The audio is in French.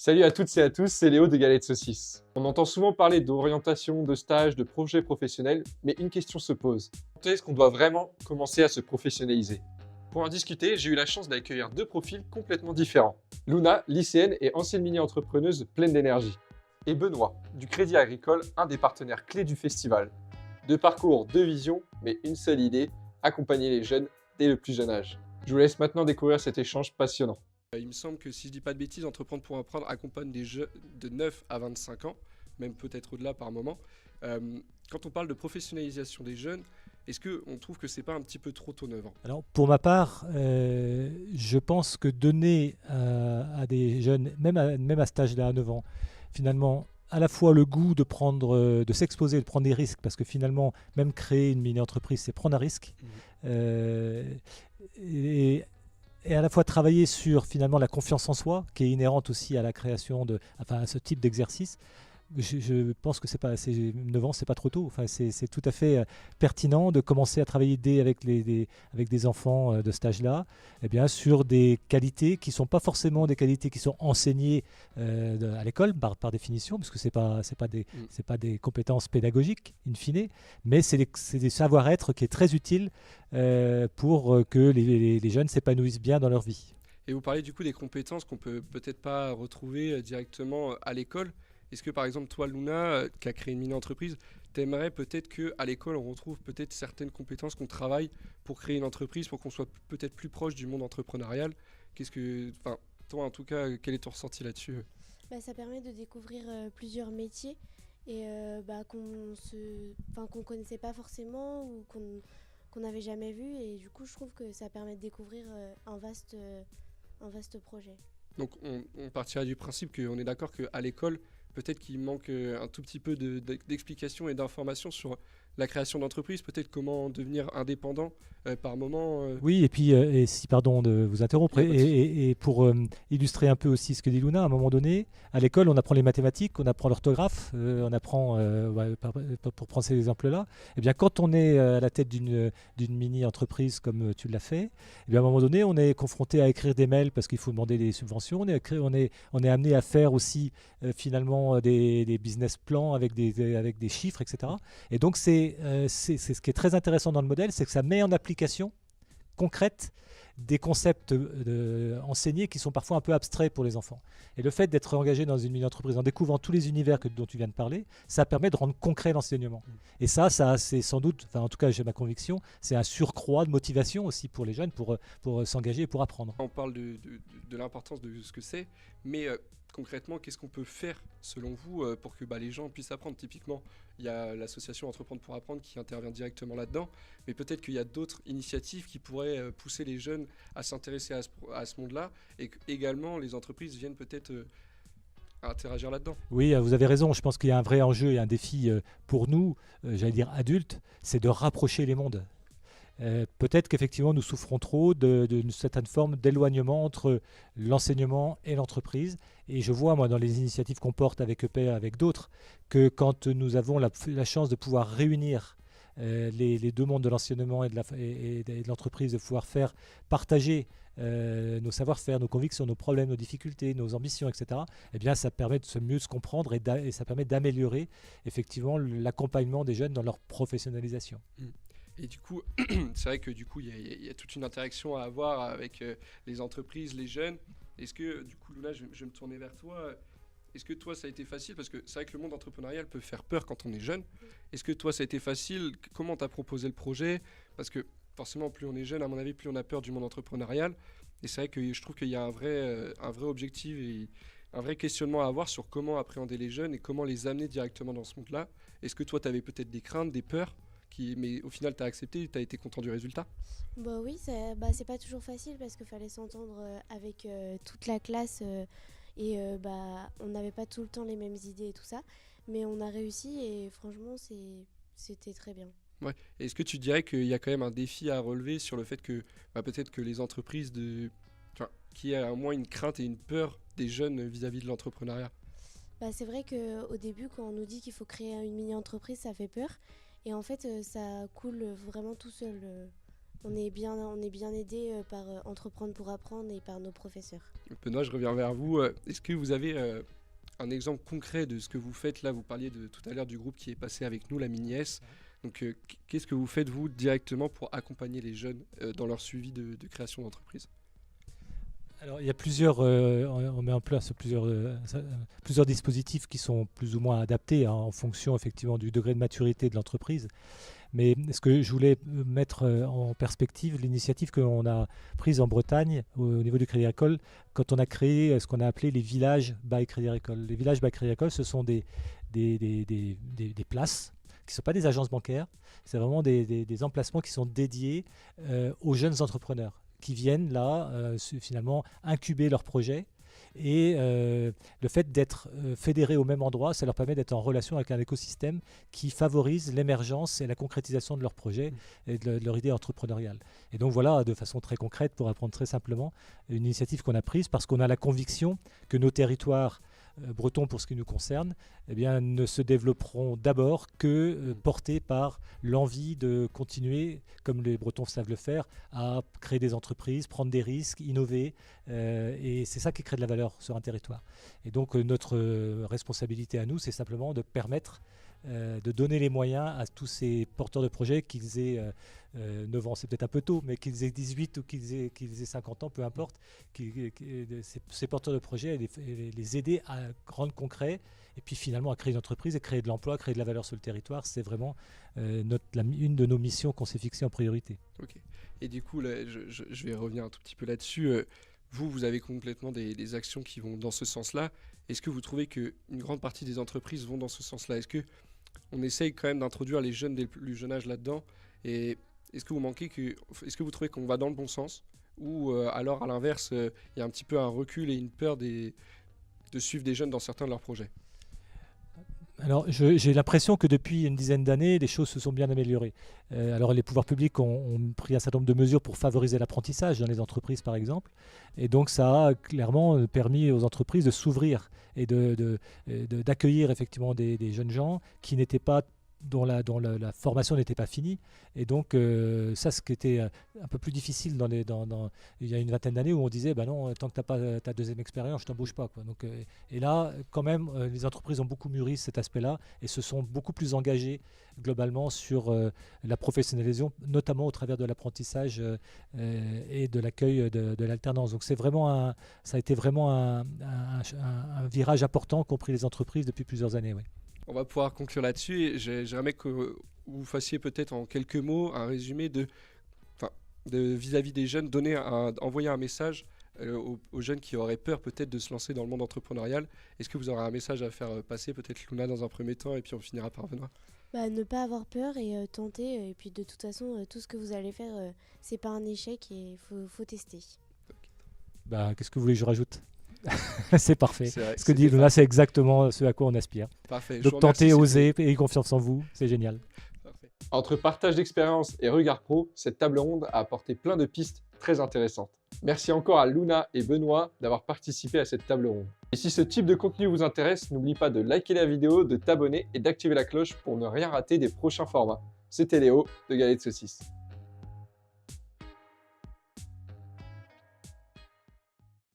Salut à toutes et à tous, c'est Léo de Galette Saucisse. On entend souvent parler d'orientation, de stage, de projet professionnel, mais une question se pose. Quand est-ce qu'on doit vraiment commencer à se professionnaliser? Pour en discuter, j'ai eu la chance d'accueillir deux profils complètement différents. Luna, lycéenne et ancienne mini-entrepreneuse pleine d'énergie. Et Benoît, du Crédit Agricole, un des partenaires clés du festival. Deux parcours, deux visions, mais une seule idée, accompagner les jeunes dès le plus jeune âge. Je vous laisse maintenant découvrir cet échange passionnant. Il me semble que si je dis pas de bêtises, Entreprendre pour apprendre accompagne des jeunes de 9 à 25 ans, même peut-être au-delà par moment. Euh, Quand on parle de professionnalisation des jeunes, est-ce qu'on trouve que c'est pas un petit peu trop tôt 9 ans? Alors, pour ma part, je pense que donner à des jeunes, même à cet âge-là, à 9 ans, finalement, à la fois le goût de prendre, de s'exposer, de prendre des risques, parce que finalement, même créer une mini-entreprise, c'est prendre un risque. Euh, et, et à la fois travailler sur finalement la confiance en soi, qui est inhérente aussi à la création enfin à ce type d'exercice. Je pense que 9 ans, c'est pas trop tôt. Enfin, c'est tout à fait pertinent de commencer à travailler avec des enfants de cet âge-là, eh bien, sur des qualités qui ne sont pas forcément des qualités qui sont enseignées à l'école par définition, parce que c'est pas des compétences pédagogiques, in fine, mais c'est des savoir-être qui est très utile pour que les jeunes s'épanouissent bien dans leur vie. Et vous parlez du coup des compétences qu'on peut peut-être pas retrouver directement à l'école. Est-ce que par exemple toi Luna, qui a créé une mini-entreprise, t'aimerais peut-être qu'à l'école on retrouve peut-être certaines compétences qu'on travaille pour créer une entreprise, pour qu'on soit peut-être plus proche du monde entrepreneurial? Enfin, toi en tout cas, quel est ton ressenti là-dessus? Ça permet de découvrir plusieurs métiers et qu'on connaissait pas forcément ou qu'on n'avait jamais vu, et du coup je trouve que ça permet de découvrir un vaste projet. Donc on partira du principe qu'on est d'accord qu'à l'école, peut-être qu'il manque un tout petit peu d'explications et d'informations sur la création d'entreprise, peut-être comment devenir indépendant par moment. Oui, et puis, et si, pardon de vous interrompre, Il n'y a pas de souci. et pour illustrer un peu aussi ce que dit Luna, à un moment donné, à l'école, on apprend les mathématiques, on apprend l'orthographe, on apprend, pour prendre ces exemples-là, eh bien, quand on est à la tête d'une mini-entreprise comme tu l'as fait, eh bien, à un moment donné, on est confronté à écrire des mails parce qu'il faut demander des subventions, on est amené à faire aussi, finalement, des business plans avec des chiffres, etc. Et donc, c'est ce qui est très intéressant dans le modèle, c'est que ça met en application concrète des concepts enseignés qui sont parfois un peu abstraits pour les enfants. Et le fait d'être engagé dans une mini-entreprise en découvrant tous les univers dont tu viens de parler, ça permet de rendre concret l'enseignement. Et ça c'est sans doute, enfin en tout cas j'ai ma conviction, c'est un surcroît de motivation aussi pour les jeunes pour s'engager et pour apprendre. On parle de l'importance de ce que c'est, mais concrètement, qu'est-ce qu'on peut faire selon vous pour que les gens puissent apprendre? Typiquement, il y a l'association Entreprendre pour apprendre qui intervient directement là-dedans, mais peut-être qu'il y a d'autres initiatives qui pourraient pousser les jeunes à s'intéresser à ce monde-là, et que également les entreprises viennent peut-être interagir là-dedans. Oui, vous avez raison. Je pense qu'il y a un vrai enjeu et un défi pour nous, j'allais dire adultes, c'est de rapprocher les mondes. Peut-être qu'effectivement nous souffrons trop d'une certaine forme d'éloignement entre l'enseignement et l'entreprise. Et je vois, moi, dans les initiatives qu'on porte avec EPA, avec d'autres, que quand nous avons la chance de pouvoir réunir les deux mondes de l'enseignement et de l'entreprise, de pouvoir faire partager nos savoir-faire, nos convictions, nos problèmes, nos difficultés, nos ambitions, etc., eh bien, ça permet de mieux se comprendre et ça permet d'améliorer effectivement l'accompagnement des jeunes dans leur professionnalisation. Et du coup, c'est vrai que du coup, il y a toute une interaction à avoir avec les entreprises, les jeunes. Est-ce que, du coup, Luna, je vais me tourner vers toi. Est-ce que toi, ça a été facile? Parce que c'est vrai que le monde entrepreneurial peut faire peur quand on est jeune. Est-ce que toi, ça a été facile? Comment tu as proposé le projet? Parce que forcément, plus on est jeune, à mon avis, plus on a peur du monde entrepreneurial. Et c'est vrai que je trouve qu'il y a un vrai objectif et un vrai questionnement à avoir sur comment appréhender les jeunes et comment les amener directement dans ce monde-là. Est-ce que toi, tu avais peut-être des craintes, des peurs? Mais au final, tu as accepté, tu as été content du résultat? Bah oui, c'est pas toujours facile parce qu'il fallait s'entendre avec toute la classe, on n'avait pas tout le temps les mêmes idées et tout ça, mais on a réussi et franchement c'était très bien. Ouais. Est-ce que tu dirais qu'il y a quand même un défi à relever sur le fait que peut-être que les entreprises qu'il y a au moins une crainte et une peur des jeunes vis-à-vis de l'entrepreneuriat? C'est vrai qu'au début, quand on nous dit qu'il faut créer une mini-entreprise, ça fait peur. Et en fait, ça coule vraiment tout seul on est bien aidé par Entreprendre pour apprendre et par nos professeurs. Benoît, je reviens vers vous. Est-ce que vous avez un exemple concret de ce que vous faites là? Vous parliez tout à l'heure du groupe qui est passé avec nous, la Mini-S. Donc, qu'est-ce que vous faites, vous, directement pour accompagner les jeunes dans leur suivi de création d'entreprise? Alors, il y a on met en place plusieurs dispositifs qui sont plus ou moins adaptés en fonction effectivement du degré de maturité de l'entreprise. Mais ce que je voulais mettre en perspective, l'initiative qu'on a prise en Bretagne au niveau du Crédit Agricole, quand on a créé ce qu'on a appelé les villages by Crédit Agricole. Les villages by Crédit Agricole, ce sont des places qui ne sont pas des agences bancaires, c'est vraiment des emplacements qui sont dédiés aux jeunes entrepreneurs qui viennent là finalement incuber leurs projets. Et le fait d'être fédérés au même endroit, ça leur permet d'être en relation avec un écosystème qui favorise l'émergence et la concrétisation de leurs projets et de leur idée entrepreneuriale. Et donc voilà, de façon très concrète, pour apprendre très simplement, une initiative qu'on a prise parce qu'on a la conviction que nos territoires bretons, pour ce qui nous concerne, eh bien, ne se développeront d'abord que portés par l'envie de continuer, comme les Bretons savent le faire, à créer des entreprises, prendre des risques, innover. Et c'est ça qui crée de la valeur sur un territoire. Et donc notre responsabilité à nous, c'est simplement de permettre de donner les moyens à tous ces porteurs de projets, qu'ils aient 9 ans, c'est peut-être un peu tôt, mais qu'ils aient 18 ou qu'ils aient 50 ans, peu importe, ces porteurs de projets, les aider à rendre concret, et puis finalement à créer une entreprise et créer de l'emploi, créer de la valeur sur le territoire. C'est vraiment une de nos missions qu'on s'est fixées en priorité. Ok. Et du coup, là, je vais revenir un tout petit peu là-dessus. Vous avez complètement des actions qui vont dans ce sens-là. Est-ce que vous trouvez qu'une grande partie des entreprises vont dans ce senslà? Est-ce qu'on essaye quand même d'introduire les jeunes dès le plus jeune âge là-dedans? Et est-ce que vous trouvez qu'on va dans le bon sens? Ou alors, à l'inverse, il y a un petit peu un recul et une peur de suivre des jeunes dans certains de leurs projets? Alors, j'ai l'impression que depuis une dizaine d'années, les choses se sont bien améliorées. Alors, les pouvoirs publics ont pris un certain nombre de mesures pour favoriser l'apprentissage dans les entreprises, par exemple. Et donc, ça a clairement permis aux entreprises de s'ouvrir et d'accueillir effectivement des jeunes gens qui n'étaient pas dont la formation n'était pas finie. Et donc, ça, ce qui était un peu plus difficile il y a une vingtaine d'années, où on disait, bah non, tant que tu n'as pas ta deuxième expérience, je t'embauche pas, quoi. Donc, et là, quand même, les entreprises ont beaucoup mûri cet aspect-là et se sont beaucoup plus engagées globalement sur la professionnalisation, notamment au travers de l'apprentissage et de l'accueil de l'alternance. Donc, ça a été vraiment un virage important qu'ont pris les entreprises depuis plusieurs années. Oui. On va pouvoir conclure là-dessus. J'aimerais que vous fassiez peut-être en quelques mots un résumé de vis-à-vis des jeunes, envoyer un message aux jeunes qui auraient peur peut-être de se lancer dans le monde entrepreneurial. Est-ce que vous aurez un message à faire passer, peut-être Luna dans un premier temps, et puis on finira par Benoît? Ne pas avoir peur et tenter. Et puis de toute façon, tout ce que vous allez faire, c'est pas un échec et faut tester. Qu'est-ce que vous voulez que je rajoute? C'est parfait. Vrai, ce que dit Luna, c'est exactement ce à quoi on aspire. Parfait. Donc tentez, osez, ayez confiance en vous, c'est génial. Parfait. Entre partage d'expérience et regard pro, cette table ronde a apporté plein de pistes très intéressantes. Merci encore à Luna et Benoît d'avoir participé à cette table ronde. Et si ce type de contenu vous intéresse, n'oublie pas de liker la vidéo, de t'abonner et d'activer la cloche pour ne rien rater des prochains formats. C'était Léo de Galets de Saucisse.